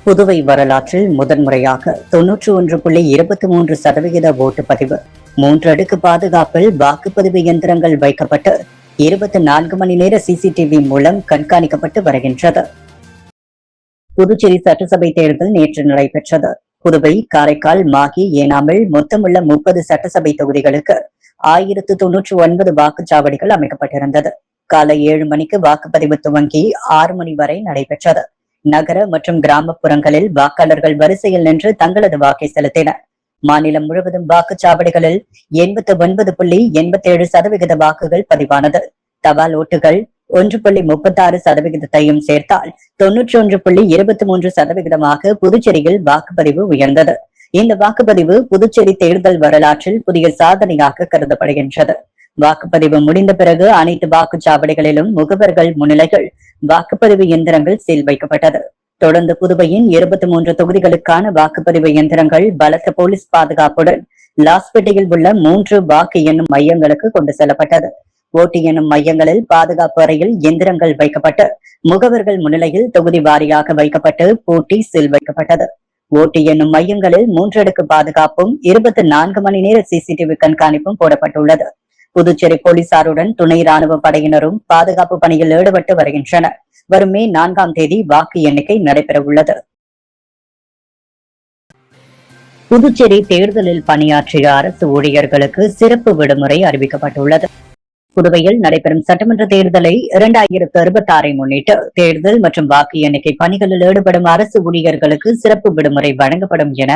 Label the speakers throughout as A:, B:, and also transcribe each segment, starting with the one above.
A: புதுவை வரலாற்றில் முதன்முறையாக 91.23% ஓட்டுப்பதிவு, 3 அடுக்கு பாதுகாப்பில் வாக்குப்பதிவு இயந்திரங்கள் வைக்கப்பட்டு 24 மணி நேர சிசிடிவி மூலம் கண்காணிக்கப்பட்டு வருகின்றது. புதுச்சேரி சட்டசபை தேர்தல் நேற்று நடைபெற்றது. புதுவை, காரைக்கால், மாகி, ஏனாமில் மொத்தமுள்ள 30 சட்டசபை தொகுதிகளுக்கு 1099 வாக்குச்சாவடிகள் அமைக்கப்பட்டிருந்தது. காலை 7 மணிக்கு வாக்குப்பதிவு துவங்கி 6 மணி வரை நடைபெற்றது. நகர மற்றும் கிராமப்புறங்களில் வாக்காளர்கள் வரிசையில் நின்று தங்களது வாக்கை செலுத்தினர். மாநிலம் முழுவதும் வாக்குச்சாவடிகளில் 89.87% வாக்குகள் பதிவானது. தபால் ஓட்டுகள் 1.36%த்தையும் சேர்த்தால் 91.23% புதுச்சேரியில் வாக்குப்பதிவு உயர்ந்தது. இந்த வாக்குப்பதிவு புதுச்சேரி தேர்தல் வரலாற்றில் புதிய சாதனையாக கருதப்படுகின்றது. வாக்குப்பதிவு முடிந்த பிறகு அனைத்து வாக்குச்சாவடிகளிலும் முகவர்கள் முன்னிலையில் வாக்குப்பதிவு இயந்திரங்கள் சீல் வைக்கப்பட்டது. தொடர்ந்து புதுவையின் 23 தொகுதிகளுக்கான வாக்குப்பதிவு இயந்திரங்கள் பலத்த போலீஸ் பாதுகாப்புடன் லாஸ்பேட்டையில் உள்ள 3 வாக்கு எண்ணும் மையங்களுக்கு கொண்டு செல்லப்பட்டது. ஓட்டு எண்ணும் மையங்களில் பாதுகாப்பு அறையில் எந்திரங்கள் வைக்கப்பட்டு முகவர்கள் முன்னிலையில் தொகுதி வாரியாக வைக்கப்பட்டு பூட்டி சீல் வைக்கப்பட்டது. ஓட்டு எண்ணும் மையங்களில் 3 அடுக்கு பாதுகாப்பும் 24 மணி நேர சிசிடிவி கண்காணிப்பும் போடப்பட்டுள்ளது. புதுச்சேரி போலீசாருடன் துணை ராணுவ படையினரும் பாதுகாப்பு பணியில் ஈடுபட்டு வருகின்றனர். வரும் மே 4ஆம் தேதி வாக்கு எண்ணிக்கை நடைபெறவுள்ளது. புதுச்சேரி தேர்தலில் பணியாற்றிய அரசு ஊழியர்களுக்கு சிறப்பு விடுமுறை அறிவிக்கப்பட்டுள்ளது. புதுவையில் நடைபெறும் சட்டமன்ற தேர்தலை 2026 முன்னிட்டு தேர்தல் மற்றும் வாக்கு எண்ணிக்கை பணிகளில் ஈடுபடும் அரசு ஊழியர்களுக்கு சிறப்பு விடுமுறை வழங்கப்படும் என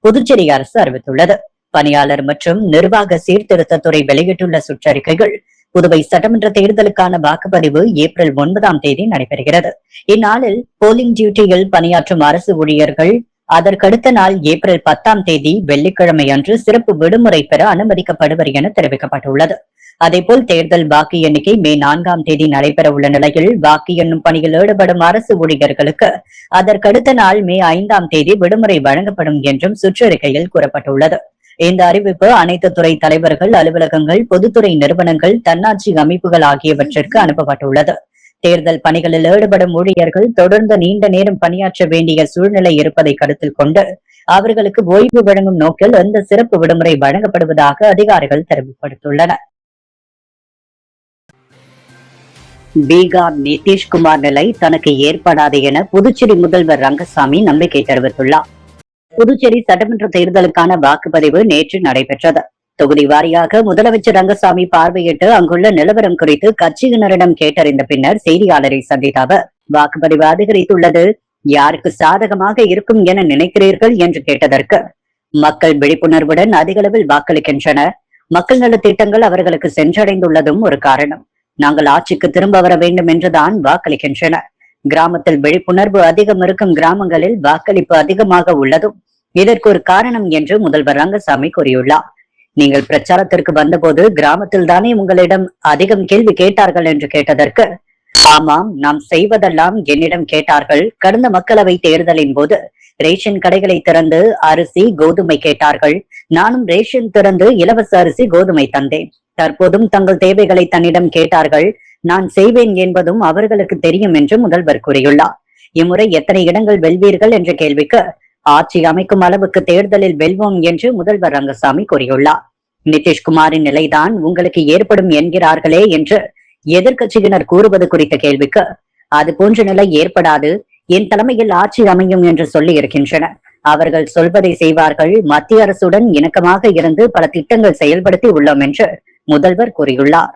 A: புதுச்சேரி அரசு அறிவித்துள்ளது. பணியாளர் மற்றும் நிர்வாக சீர்திருத்தத்துறை வெளியிட்டுள்ள சுற்றறிக்கைகள், புதுவை சட்டமன்ற தேர்தலுக்கான வாக்குப்பதிவு ஏப்ரல் 9ஆம் தேதி நடைபெறுகிறது. இந்நாளில் போலிங் டியூட்டியில் பணியாற்றும் அரசு ஊழியர்கள் அதற்கடுத்த நாள் ஏப்ரல் 10ஆம் தேதி வெள்ளிக்கிழமை அன்று சிறப்பு விடுமுறை பெற அனுமதிக்கப்படுவர் என தெரிவிக்கப்பட்டுள்ளது. அதேபோல் தேர்தல் வாக்கு எண்ணிக்கை மே 4ஆம் தேதி நடைபெற உள்ள நிலையில் வாக்கு எண்ணும் பணியில் ஈடுபடும் அரசு ஊழியர்களுக்கு அதற்கடுத்த நாள் மே 5ஆம் தேதி விடுமுறை வழங்கப்படும் என்றும் சுற்றறிக்கையில் கூறப்பட்டுள்ளது. இந்த அறிவிப்பு அனைத்து துறை தலைவர்கள், அலுவலகங்கள், பொதுத்துறை நிறுவனங்கள், தன்னாட்சி அமைப்புகள் ஆகியவற்றிற்கு அனுப்பப்பட்டுள்ளது. தேர்தல் பணிகளில் ஈடுபடும் ஊழியர்கள் தொடர்ந்து நீண்ட நேரம் பணியாற்ற வேண்டிய சூழ்நிலை இருப்பதை கருத்தில் கொண்டு அவர்களுக்கு ஓய்வு வழங்கும் நோக்கில் இந்த சிறப்பு விடுமுறை வழங்கப்படுவதாக அதிகாரிகள் தெரிவித்துள்ளனர். பீகார் நிதிஷ்குமார் நிலை தனக்கு ஏற்படாது என புதுச்சேரி முதல்வர் ரங்கசாமி நம்பிக்கை தெரிவித்துள்ளார். புதுச்சேரி சட்டமன்ற தேர்தலுக்கான வாக்குப்பதிவு நேற்று நடைபெற்றது. தொகுதி வாரியாக முதலமைச்சர் ரங்கசாமி பார்வையிட்டு அங்குள்ள நிலவரம் குறித்து கட்சியினரிடம் கேட்டறிந்த பின்னர் செய்தியாளரை சந்தித்த அவர், வாக்குப்பதிவு அதிகரித்துள்ளது, யாருக்கு சாதகமாக இருக்கும் என நினைக்கிறீர்கள் என்று கேட்டதற்கு, மக்கள் விழிப்புணர்வுடன் அதிக அளவில் வாக்களிக்கின்றனர், மக்கள் நல திட்டங்கள் அவர்களுக்கு சென்றடைந்துள்ளதும் ஒரு காரணம், நாங்கள் ஆட்சிக்கு திரும்ப வர வேண்டும் என்றுதான் வாக்களிக்கின்றனர், கிராமத்தில் விழிப்புணர்வு அதிகம் இருக்கும் கிராமங்களில் வாக்களிப்பு அதிகமாக உள்ளதும் இதற்கு ஒரு காரணம் என்று முதல்வர் ரங்கசாமி கூறியுள்ளார். நீங்கள் பிரச்சாரத்திற்கு வந்தபோது கிராமத்தில் தானே உங்களிடம் அதிகம் கேள்வி கேட்டார்கள் என்று கேட்டதற்கு, ஆமாம், நாம் செய்வதெல்லாம் என்னிடம் கேட்டார்கள். கடந்த மக்களவை தேர்தலின் போது ரேஷன் கடைகளை திறந்து அரிசி, கோதுமை கேட்டார்கள். நானும் ரேஷன் திறந்து இலவச அரிசி, கோதுமை தந்தேன். தற்போதும் தங்கள் தேவைகளை தன்னிடம் கேட்டார்கள். நான் செய்வேன் என்பதும் அவர்களுக்கு தெரியும் என்று முதல்வர் கூறியுள்ளார். இம்முறை எத்தனை இடங்கள் வெல்வீர்கள் என்ற கேள்விக்கு, ஆட்சி அமைக்கும் அளவுக்கு தேர்தலில் வெல்வோம் என்று முதல்வர் ரங்கசாமி கூறியுள்ளார். நிதிஷ்குமாரின் நிலைதான் உங்களுக்கு ஏற்படும் என்கிறார்களே என்று எதிர்கட்சியினர் கூறுவது குறித்த கேள்விக்கு, அது போன்ற நிலை ஏற்படாது, என் தலைமையில் ஆட்சி அமையும் என்று சொல்லி இருக்கின்றனர். அவர்கள் சொல்வதை செய்வார்கள். மத்திய அரசுடன் இணக்கமாக இருந்து பல திட்டங்கள் செயல்படுத்தி உள்ளோம் என்று முதல்வர் கூறியுள்ளார்.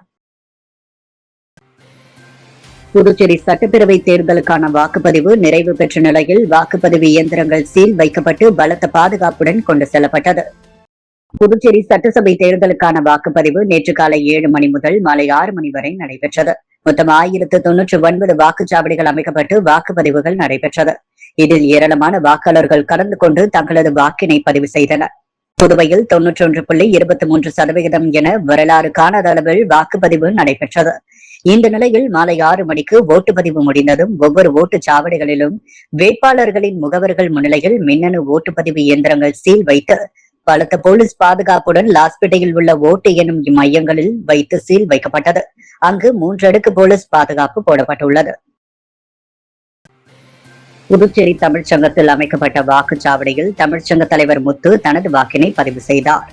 A: புதுச்சேரி சட்டப்பேரவை தேர்தலுக்கான வாக்குப்பதிவு நிறைவு பெற்ற நிலையில் வாக்குப்பதிவு இயந்திரங்கள் சீல் வைக்கப்பட்டு பலத்த பாதுகாப்புடன் கொண்டு செல்லப்பட்டது. புதுச்சேரி சட்டசபை தேர்தலுக்கான வாக்குப்பதிவு நேற்று காலை 7 மணி முதல் மாலை 6 மணி வரை நடைபெற்றது. மொத்தம் 1099 வாக்குச்சாவடிகள் அமைக்கப்பட்டு வாக்குப்பதிவுகள் நடைபெற்றது. இதில் ஏராளமான வாக்காளர்கள் கலந்து கொண்டு தங்களது வாக்கினை பதிவு செய்தனர். புதுவையில் 91.23% என வரலாறு காணாத அளவில் வாக்குப்பதிவு நடைபெற்றது. இந்த நிலையில் மாலை 6 மணிக்கு ஓட்டுப்பதிவு முடிந்ததும் ஒவ்வொரு ஓட்டுச்சாவடிகளிலும் வேட்பாளர்களின் முகவர்கள் முன்னிலையில் மின்னணு ஓட்டுப்பதிவு இயந்திரங்கள் சீல் வைத்து பலத்த போலீஸ் பாதுகாப்புடன் லாஸ்பேட்டையில் உள்ள ஓட்டு எனும் மையங்களில் வைத்து சீல் வைக்கப்பட்டது. அங்கு 3 அடுக்கு போலீஸ் பாதுகாப்பு போடப்பட்டுள்ளது. புதுச்சேரி தமிழ்ச்சங்கத்தில் அமைக்கப்பட்ட வாக்குச்சாவடியில் தமிழ்ச்சங்க தலைவர் முத்து தனது வாக்கினை பதிவு செய்தார்.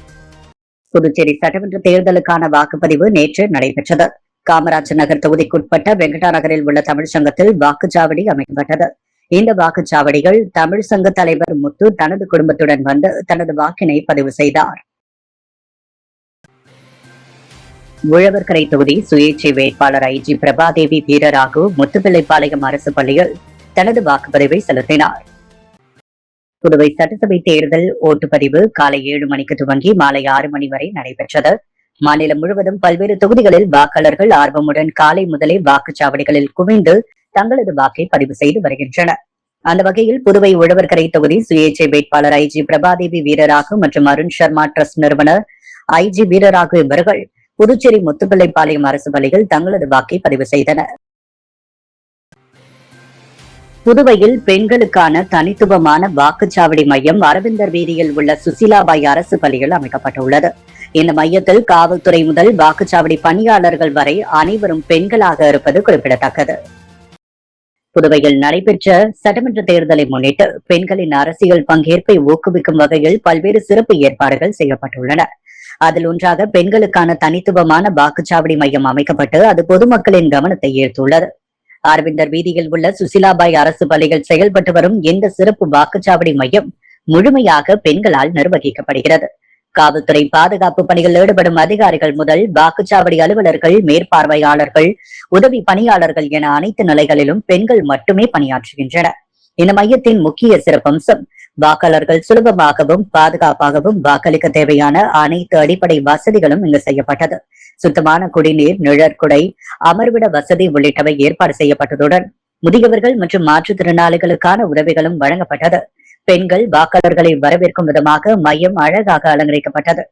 A: புதுச்சேரி சட்டமன்ற தேர்தலுக்கான வாக்குப்பதிவு நேற்று நடைபெற்றது. காமராஜர் நகர் தொகுதிக்குட்பட்ட வெங்கடா நகரில் உள்ள தமிழ்ச்சங்கத்தில் வாக்குச்சாவடி அமைக்கப்பட்டது. இந்த வாக்குச்சாவடிகள் தமிழ்ச்சங்க தலைவர் முத்து தனது குடும்பத்துடன் வந்து தனது வாக்கினை பதிவு செய்தார். உழவர்கரை தொகுதி சுயேட்சை வேட்பாளர் ஐஜி பிரபாதேவி வீரராகு முத்துப்பிள்ளைப்பாளையம் அரசு பள்ளியில் தனது வாக்குப்பதிவை செலுத்தினார். புதுவை சட்டசபை தேர்தல் ஓட்டுப்பதிவு காலை 7 மணிக்கு துவங்கி மாலை 6 மணி வரை நடைபெற்றது. மாநிலம் முழுவதும் பல்வேறு தொகுதிகளில் வாக்காளர்கள் ஆர்வமுடன் காலை முதலே வாக்குச்சாவடிகளில் குவிந்து தங்களது வாக்கை பதிவு செய்து வருகின்றனர். அந்த வகையில் புதுவை உழவர்கரை தொகுதி சுயேட்சை வேட்பாளர் ஐஜி பிரபாதேவி வீரராகு மற்றும் அருண் சர்மா டிரஸ்ட் நிறுவனர் ஐஜி வீரராகு இவர்கள் புதுச்சேரி முத்துப்பிள்ளைப்பாளையம் அரசு பள்ளியில் தங்களது வாக்கை பதிவு செய்தனர். புதுவையில் பெண்களுக்கான தனித்துவமான வாக்குச்சாவடி மையம் அரவிந்தர் வீதியில் உள்ள சுசிலாபாய் அரசு பள்ளியில் அமைக்கப்பட்டுள்ளது. இந்த மையத்தில் காவல்துறை முதல் வாக்குச்சாவடி பணியாளர்கள் வரை அனைவரும் பெண்களாக இருப்பது குறிப்பிடத்தக்கது. புதுவையில் நடைபெற்ற சட்டமன்ற தேர்தலை முன்னிட்டு பெண்களின் அரசியல் பங்கேற்பை ஊக்குவிக்கும் வகையில் பல்வேறு சிறப்பு ஏற்பாடுகள் செய்யப்பட்டுள்ளன. அதில் ஒன்றாக பெண்களுக்கான தனித்துவமான வாக்குச்சாவடி மையம் அமைக்கப்பட்டு அது பொதுமக்களின் கவனத்தை ஈர்த்துள்ளது. அரவிந்தர் வீதியில் உள்ள சுசிலாபாய் அரசு பள்ளிகள் செயல்பட்டு வரும் இந்த சிறப்பு வாக்குச்சாவடி மையம் முழுமையாக பெண்களால் நிர்வகிக்கப்படுகிறது. காவல்துறை பாதுகாப்பு பணியில் ஈடுபடும் அதிகாரிகள் முதல் வாக்குச்சாவடி அலுவலர்கள், மேற்பார்வையாளர்கள், உதவி பணியாளர்கள் என அனைத்து நிலைகளிலும் பெண்கள் மட்டுமே பணியாற்றுகின்றனர். இந்த மையத்தின் முக்கிய சிறப்பம்சம் வாக்காளர்கள் சுலபமாகவும் பாதுகாப்பாகவும் வாக்களிக்க தேவையான அனைத்து அடிப்படை வசதிகளும் இங்கு செய்யப்பட்டது. சுத்தமான குடிநீர், நிழற்குடை, அமர்விட வசதி உள்ளிட்டவை ஏற்பாடு செய்யப்பட்டதுடன் முதியவர்கள் மற்றும் மாற்றுத்திறனாளிகளுக்கான உதவிகளும் வழங்கப்பட்டது. பெண்கள் வாக்காளர்களை வரவேற்கும் விதமாக மையம் அழகாக அலங்கரிக்கப்பட்டது.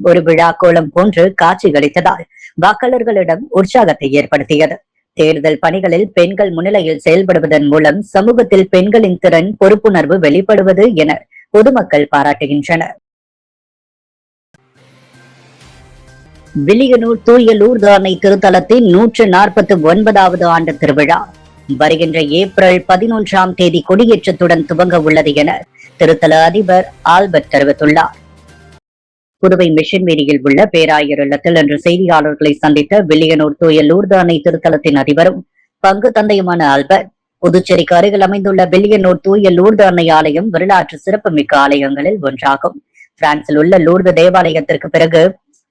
A: ஒரு விழா கோலம் போன்று காட்சியளித்ததால் வாக்காளர்களிடம் உற்சாகத்தை ஏற்படுத்தியது. தேர்தல் பணிகளில் பெண்கள் முன்னிலையில் செயல்படுவதன் மூலம் சமூகத்தில் பெண்களின் திறன், பொறுப்புணர்வு வெளிப்படுவது என பொதுமக்கள் பாராட்டுகின்றனர். வில்லியனூர் தூய லூர்து அன்னை திருத்தலத்தின் 149வது ஆண்டு திருவிழா வருகின்ற ஏப்ரல் 11ஆம் தேதி கொடியேற்றத்துடன் துவங்க உள்ளது என திருத்தல அதிபர் ஆல்பர்ட் தெரிவித்துள்ளார். புதுவை மிஷன் வீதியில் உள்ள பேராயர் இல்லத்தில் இன்று செய்தியாளர்களை சந்தித்த வில்லியனூர் தூய லூர்து அன்னை திருத்தலத்தின் அதிபரும் பங்கு தந்தையுமான ஆல்பர்ட், புதுச்சேரிக்கு அருகில் அமைந்துள்ள வில்லியனூர் தூய லூர்து அன்னை ஆலயம் வரலாற்று சிறப்புமிக்க ஆலயங்களில் ஒன்றாகும். பிரான்சில் உள்ள லூர்து தேவாலயத்திற்கு பிறகு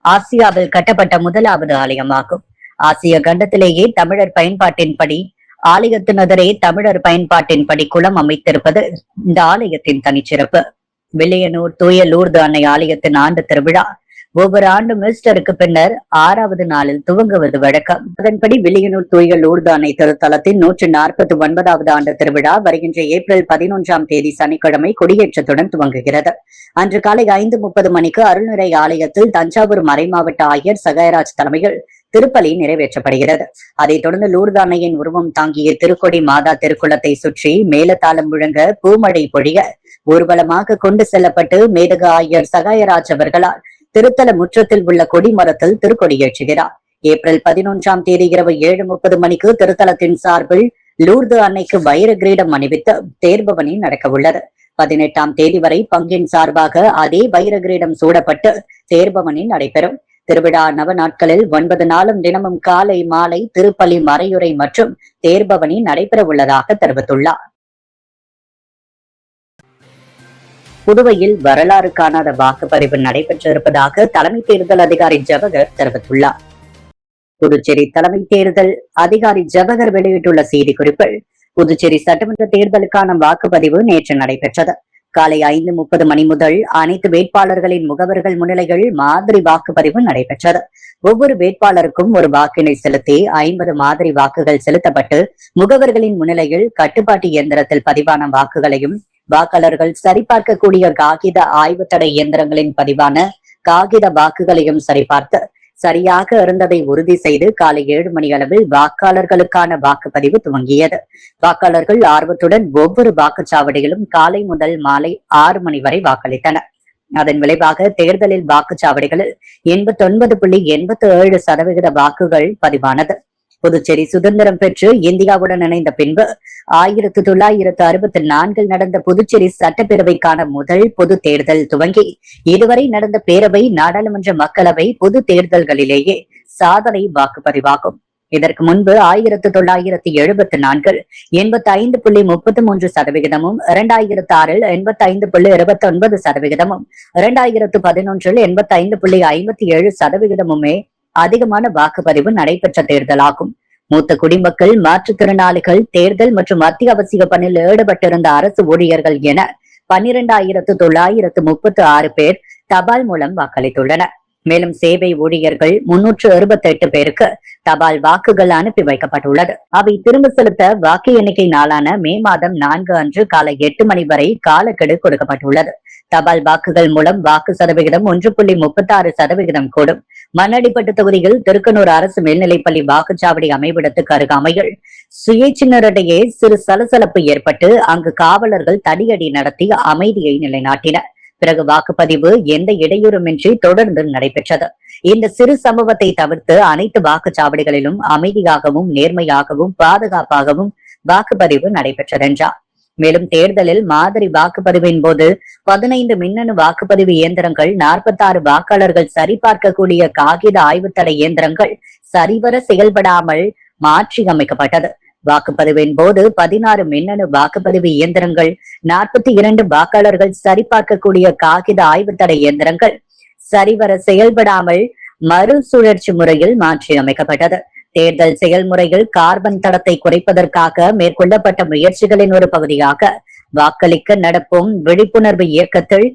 A: ஆசியாவில் கட்டப்பட்ட முதலாவது ஆலயமாகும். ஆசிய கண்டத்திலேயே தமிழர் பயன்பாட்டின்படி ஆலயத்தினரே தமிழர் பயன்பாட்டின்படி குளம் அமைத்திருப்பது இந்த ஆலயத்தின் தனிச்சிறப்பு. வில்லியனூர் தூய லூர்து அன்னை ஆலயத்தின் ஆண்டு திருவிழா ஒவ்வொரு ஆண்டும் ஈஸ்டருக்கு பின்னர் 6வது நாளில் துவங்குவது வழக்கம். அதன்படி வில்லியனூர் தூய லூர்து அன்னை திருத்தலத்தின் 149வது ஆண்டு திருவிழா வருகின்ற ஏப்ரல் 11ஆம் தேதி சனிக்கிழமை கொடியேற்றத்துடன் துவங்குகிறது. அன்று காலை 5:30 மணிக்கு அருள்நிறை ஆலயத்தில் தஞ்சாவூர் மறைமாவட்ட ஆயர் சகாயராஜ் தலைமையில் திருப்பலி நிறைவேற்றப்படுகிறது. அதைத் தொடர்ந்து லூர்து அன்னையின் உருவம் தாங்கிய திருக்கொடி மாதா திருக்குளத்தை சுற்றி மேலதாளம் முழங்க பூமழை பொழிய ஊர்வலமாக கொண்டு செல்லப்பட்டு மேதக ஆயர் சகாயராஜ் அவர்களால் திருத்தல முற்றத்தில் உள்ள கொடிமரத்தில் திருக்கொடியேற்றுகிறார். ஏப்ரல் 11ஆம் தேதி இரவு 7:30 மணிக்கு திருத்தலத்தின் சார்பில் லூர்து அன்னைக்கு வைர கிரீடம் அணிவித்து தேர்பவனி நடக்க உள்ளது. 18ஆம் தேதி வரை பங்கின் சார்பாக அதே வைர கிரீடம் சூடப்பட்டு தேர்பவனி நடைபெறும். திருவிழா 9 நாட்களில் 9 நாளும் தினமும் காலை மாலை திருப்பலி, மறையுரை மற்றும் தேர்பவனி நடைபெற உள்ளதாக தெரிவித்துள்ளார். புதுவையில் வரலாறு காணாத வாக்குப்பதிவு நடைபெற்றிருப்பதாக தலைமை தேர்தல் அதிகாரி ஜவஹர் தெரிவித்துள்ளார். புதுச்சேரி தலைமை தேர்தல் அதிகாரி ஜவஹர் வெளியிட்டுள்ள செய்திக்குறிப்பில் புதுச்சேரி சட்டமன்ற தேர்தலுக்கான வாக்குப்பதிவு நேற்று நடைபெற்றது. காலை 5:30 மணி முதல் அனைத்து வேட்பாளர்களின் முகவர்கள் முன்னிலையில் மாதிரி வாக்குப்பதிவு நடைபெற்றது. ஒவ்வொரு வேட்பாளருக்கும் ஒரு வாக்கினை செலுத்தி 50 மாதிரி வாக்குகள் செலுத்தப்பட்டு முகவர்களின் முன்னிலையில் கட்டுப்பாட்டு இயந்திரத்தில் பதிவான வாக்குகளையும் வாக்காளர்கள் சரிபார்க்கக்கூடிய காகித ஆய்வு தடை இயந்திரங்களின் பதிவான காகித வாக்குகளையும் சரிபார்த்து சரியாக இருந்ததை உறுதி செய்து காலை 7 மணி அளவில் வாக்காளர்களுக்கான வாக்குப்பதிவு துவங்கியது. வாக்காளர்கள் ஆர்வத்துடன் ஒவ்வொரு வாக்குச்சாவடியிலும் காலை முதல் மாலை 6 மணி வரை வாக்களித்தனர். அதன் விளைவாக தேர்தலில் வாக்குச்சாவடிகளில் 89.87% வாக்குகள் பதிவானது. புதுச்சேரி சுதந்திரம் பெற்று இந்தியாவுடன் இணைந்த பின்பு 1964 நடந்த புதுச்சேரி சட்டப்பேரவைக்கான முதல் பொது தேர்தல் துவங்கி இதுவரை நடந்த பேரவை, நாடாளுமன்ற, மக்களவை பொது தேர்தல்களிலேயே சாதனை வாக்குப்பதிவாகும். இதற்கு முன்பு 1974 85.33%, 2006 85.29%, 2011 85.57%, அதிகமான வாக்குப்பதிவு நடைபெற்ற தேர்தலாகும். மூத்த குடிமக்கள், மாற்றுத்திறனாளிகள், தேர்தல் மற்றும் அத்தியாவசிய பணியில் ஈடுபட்டிருந்த அரசு ஊழியர்கள் என 12,936 பேர் தபால் மூலம் வாக்களித்துள்ளனர். மேலும் சேவை ஊழியர்கள் 368 பேருக்கு தபால் வாக்குகள் அனுப்பி வைக்கப்பட்டுள்ளது. அவை திரும்ப செலுத்த வாக்கு எண்ணிக்கை நாளான மே மாதம் 4 அன்று காலை 8 மணி வரை காலக்கெடு கொடுக்கப்பட்டுள்ளது. தபால் வாக்குகள் மூலம் வாக்கு சதவிகிதம் 1.36% கூடும். மண்ணடிப்பட்டு தொகுதியில் திருக்கனூர் அரசு மேல்நிலைப்பள்ளி வாக்குச்சாவடி அமைவிடத்துக்கு அருகாமையில் சுயேட்சியினரிடையே சிறு சலசலப்பு ஏற்பட்டு அங்கு காவலர்கள் தடியடி நடத்தி அமைதியை நிலைநாட்டினர். பிறகு வாக்குப்பதிவு எந்த இடையூறுமின்றி தொடர்ந்து நடைபெற்றது. இந்த சிறு சம்பவத்தை தவிர்த்து அனைத்து வாக்குச்சாவடிகளிலும் அமைதியாகவும், நேர்மையாகவும், பாதுகாப்பாகவும் வாக்குப்பதிவு நடைபெற்றதென்றார். மேலும் தேர்தலில் மாதிரி வாக்குப்பதிவின் போது 15 மின்னணு வாக்குப்பதிவு இயந்திரங்கள், 46 வாக்காளர்கள் சரிபார்க்கக்கூடிய காகித ஆய்வுத்தடை இயந்திரங்கள் சரிவர செயல்படாமல் மாற்றி அமைக்கப்பட்டது. வாக்குப்பதிவின் போது 16 மின்னணு வாக்குப்பதிவு இயந்திரங்கள், 42 வாக்காளர்கள் சரிபார்க்கக்கூடிய காகித ஆய்வுத்தடை இயந்திரங்கள் சரிவர செயல்படாமல் மறுசுழற்சி முறையில் மாற்றி அமைக்கப்பட்டது. தேர்தல் செயல்முறையில் கார்பன் தடத்தை குறைப்பதற்காக மேற்கொள்ளப்பட்ட முயற்சிகளின் ஒரு பகுதியாக வாக்களிக்க நடப்பும் விழிப்புணர்வு இயக்கத்தில்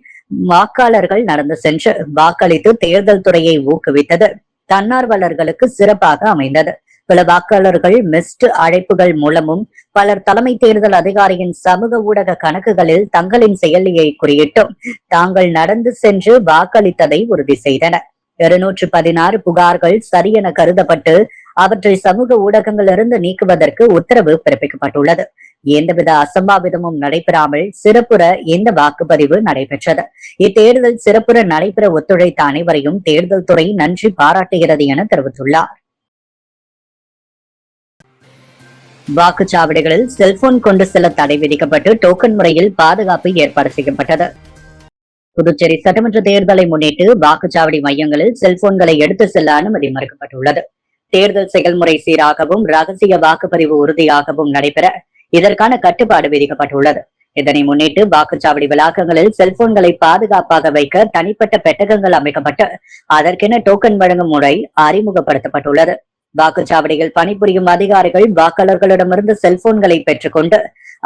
A: வாக்காளர்கள் நடந்து சென்று வாக்களித்து தேர்தல் துறையை ஊக்குவித்தது தன்னார்வலர்களுக்கு சிறப்பாக அமைந்தது. பல வாக்காளர்கள் மிஸ்டு அழைப்புகள் மூலமும், பலர் தலைமை தேர்தல் அதிகாரியின் சமூக ஊடக கணக்குகளில் தங்களின் செயலியை குறியிட்டும் தாங்கள் நடந்து சென்று வாக்களித்ததை உறுதி செய்தனர். 216 புகார்கள் சரியென கருதப்பட்டு அவற்றை சமூக ஊடகங்களிலிருந்து நீக்குவதற்கு உத்தரவு பிறப்பிக்கப்பட்டுள்ளது. எந்தவித அசம்பாவிதமும் நடைபெறாமல் சிறப்புற இந்த வாக்குப்பதிவு நடைபெற்றது. இத்தேர்தல் சிறப்புற நடைபெற ஒத்துழைத்த அனைவரையும் தேர்தல் துறை நன்றி பாராட்டுகிறது என தெரிவித்துள்ளார். வாக்குச்சாவடிகளில் செல்போன் கொண்டு செல்ல தடை விதிக்கப்பட்டு டோக்கன் முறையில் பாதுகாப்பு ஏற்பாடு செய்யப்பட்டது. புதுச்சேரி சட்டமன்ற தேர்தலை முன்னிட்டு வாக்குச்சாவடி மையங்களில் செல்போன்களை எடுத்து செல்ல அனுமதி மறுக்கப்பட்டுள்ளது. தேர்தல் செயல்முறை சீராகவும், ரகசிய வாக்குப்பதிவு உறுதியாகவும் நடைபெற இதற்கான கட்டுப்பாடு விதிக்கப்பட்டுள்ளது. இதனை முன்னிட்டு வாக்குச்சாவடி வளாகங்களில் செல்போன்களை பாதுகாப்பாக வைக்க தனிப்பட்ட பெட்டகங்கள் அமைக்கப்பட்டு அதற்கென டோக்கன் வழங்கும் முறை அறிமுகப்படுத்தப்பட்டுள்ளது. வாக்குச்சாவடியில் பணிபுரியும் அதிகாரிகள் வாக்காளர்களிடமிருந்து செல்போன்களை பெற்றுக்கொண்டு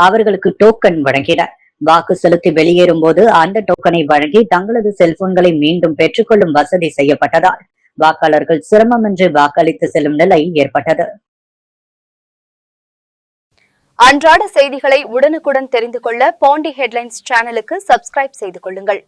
A: அவர்களுக்கு டோக்கன் வழங்கினர். வாக்கு செலுத்தி வெளியேறும் போது அந்த டோக்கனை வழங்கி தங்களது செல்போன்களை மீண்டும் பெற்றுக்கொள்ளும் வசதி செய்யப்பட்டதால் வாக்காளர்கள் சிரமமின்றி வாக்களித்து செல்லும் நிலை ஏற்பட்டது.
B: அன்றாட செய்திகளை உடனுக்குடன் தெரிந்து கொள்ள பாண்டி ஹெட்லைன்ஸ் சேனலுக்கு சப்ஸ்கிரைப் செய்து கொள்ளுங்கள்.